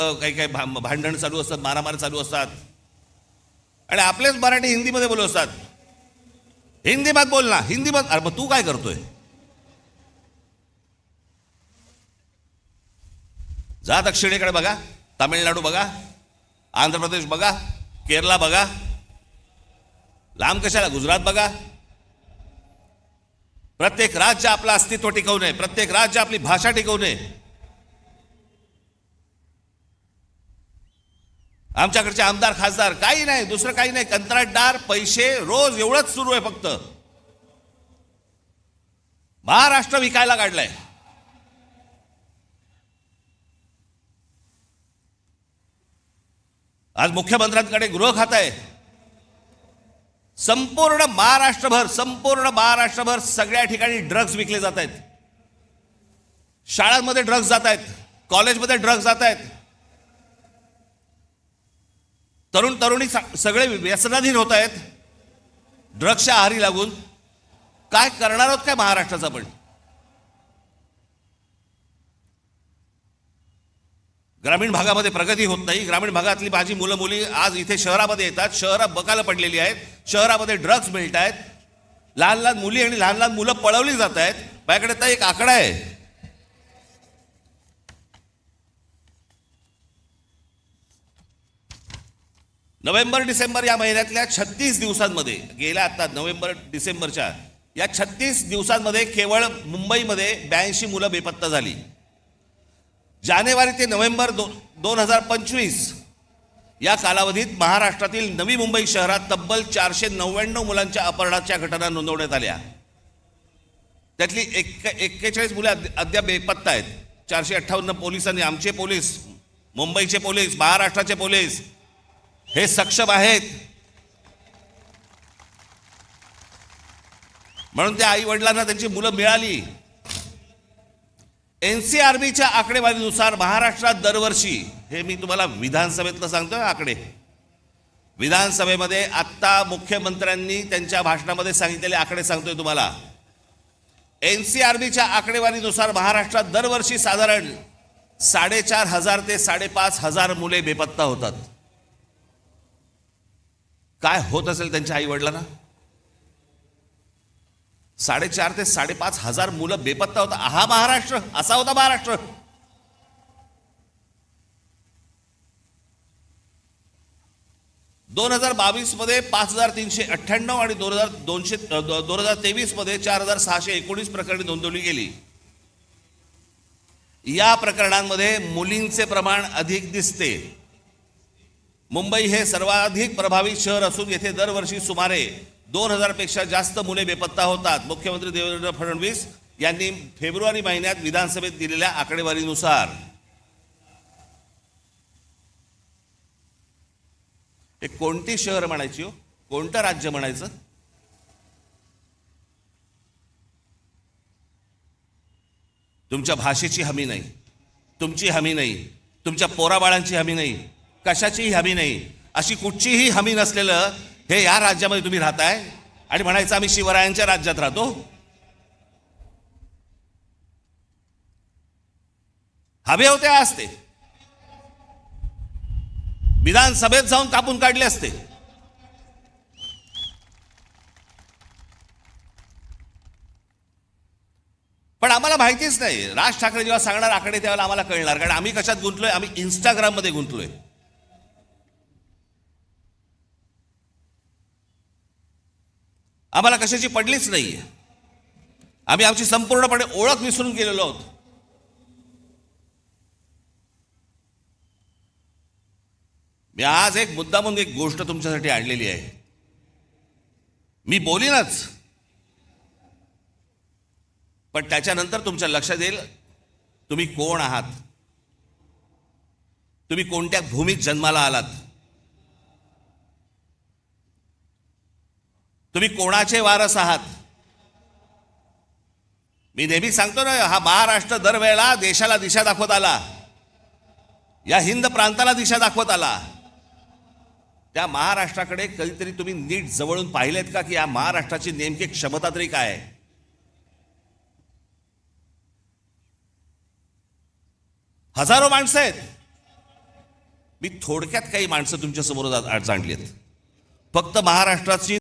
काही काही भांडण चालू असतात, मारामार चालू असतात, आणि आपलेच मराठी हिंदीमध्ये बोलत असतात. हिंदी मत बोल ना, हिंदी मत. अरे मग तू काय करतोय? जा दक्षिणेकडे बघा, तामिळनाडू बघा, आंध्र प्रदेश बघा, केरला बघा, लांब कशाला गुजरात बघा. प्रत्येक राज्य आपलं अस्तित्व टिकवून आहे, प्रत्येक राज्य आपली भाषा टिकवून आहे. आमच्याकडचे आमदार खासदार काही नाही, दुसरं काही नाही, कंत्राटदार, पैसे, रोज एवढंच सुरू आहे फक्त. महाराष्ट्र विकायला काढलाय. आज मुख्यमंत्र्यांकडे गृह खातं आहे. संपूर्ण महाराष्ट्रभर सगळ्या ठिकाणी ड्रग्ज विकले जात आहेत. शाळांमध्ये ड्रग्ज जात आहेत, कॉलेजमध्ये ड्रग्ज जात आहेत. तरुण तरुणी सगळे व्यसनाधीन होत आहेत ड्रग्सच्या आहारी लागून. काय करणार आहोत काय महाराष्ट्राचा? पण ग्रामीण भागामध्ये प्रगती होत नाही. ग्रामीण भागातली माझी मुलं मुली आज इथे शहरामध्ये येतात, शहरात बकाला पडलेली आहेत, शहरामध्ये ड्रग्ज मिळत आहेत, लहान लहान मुली आणि लहान लहान मुलं पळवली जात आहेत. माझ्याकडे तर एक आकडा आहे, नोव्हेंबर डिसेंबर या महिन्यातल्या 36 दिवसांमध्ये, गेल्या आता नोव्हेंबर डिसेंबरच्या या 36 दिवसांमध्ये केवळ मुंबईमध्ये 82 मुलं बेपत्ता झाली. जानेवारी ते नोव्हेंबर 2025 या कालावधीत महाराष्ट्रातील नवी मुंबई शहरात तब्बल 499 मुलांच्या अपहरणाच्या घटना नोंदवण्यात आल्या. त्यातली 41 मुलं अद्याप बेपत्ता आहेत. 458 पोलिसांनी, आमचे पोलीस, मुंबईचे पोलीस, महाराष्ट्राचे पोलीस हे सक्षम आहेत. म्हणून त्या आई वडिलांना त्यांची मुलं मिळाली. NCRBच्या आकडेवारीनुसार महाराष्ट्रात दरवर्षी, हे मी तुम्हाला विधानसभेतलं सांगतोय आकडे, विधानसभेमध्ये आत्ता मुख्यमंत्र्यांनी त्यांच्या भाषणामध्ये सांगितलेले आकडे सांगतोय तुम्हाला. NCRBच्या आकडेवारीनुसार महाराष्ट्रात दरवर्षी साधारण 4,500 ते 5,500 मुले बेपत्ता होतात. काय होत असेल त्यांच्या आई वडिलांना? 4,500 ते 5,500 मुलं बेपत्ता होता. हा महाराष्ट्र, असा होता महाराष्ट्र. दोन 2022 मध्ये 5,398 आणि 2023 मध्ये 4,619 प्रकरणे नोंदवली गेली. या प्रकरणांमध्ये मुलींचे प्रमाण अधिक दिसते. मुंबई हे सर्वाधिक प्रभावित शहर असून येथे दरवर्षी सुमारे 2,000 पेक्षा जास्त मुले बेपत्ता होतात. मुख्यमंत्री देवेंद्र फडणवीस यांनी फेब्रुवारी महिन्यात विधानसभेत दिलेल्या आकडेवारीनुसार. हे कोणती शहर म्हणायची हो, कोणतं राज्य म्हणायचं? तुमच्या भाषेची हमी नाही, तुमची हमी नाही, तुमच्या पोराबाळांची हमी नाही, कशाचीही हमी नाही. अशी कुठचीही हमी नसलेलं हे या राज्यामध्ये तुम्ही राहताय आणि म्हणायचं आम्ही शिवरायांच्या राज्यात राहतो. हवे होते असते, विधानसभेत जाऊन कापून काढले असते. पण आम्हाला माहितीच नाही. राज ठाकरे जेव्हा सांगणार आकडे त्यावेळेला आम्हाला कळणार, कारण आम्ही कशात गुंतलोय? आम्ही इंस्टाग्राममध्ये गुंतलोय. आम्हाला कशाची पडलीच नाही. आम्ही आमची संपूर्णपणे ओळख विसरून गेलेलो आहोत. मी आज एक मुद्दा म्हणून एक गोष्ट तुमच्यासाठी आणलेली आहे. मी बोलीनच, पण त्याच्यानंतर तुमच्या लक्षात येईल तुम्ही कोण आहात, तुम्ही कोणत्या भूमीत जन्माला आलात, तुम्ही कोणाचे वारस आहात. मी नेहमी सांगतो ना, हा महाराष्ट्र दरवेळेला देशाला दिशा दाखवत आला, या हिंद प्रांताला दिशा दाखवत आला. त्या महाराष्ट्राकडे कधीतरी तुम्ही नीट जवळून पाहिलेत का, की या महाराष्ट्राची नेमकी क्षमता तरी काय आहे? हजारो माणसं आहेत, मी थोडक्यात काही माणसं तुमच्या समोर आणली आहेत. फक्त महाराष्ट्राची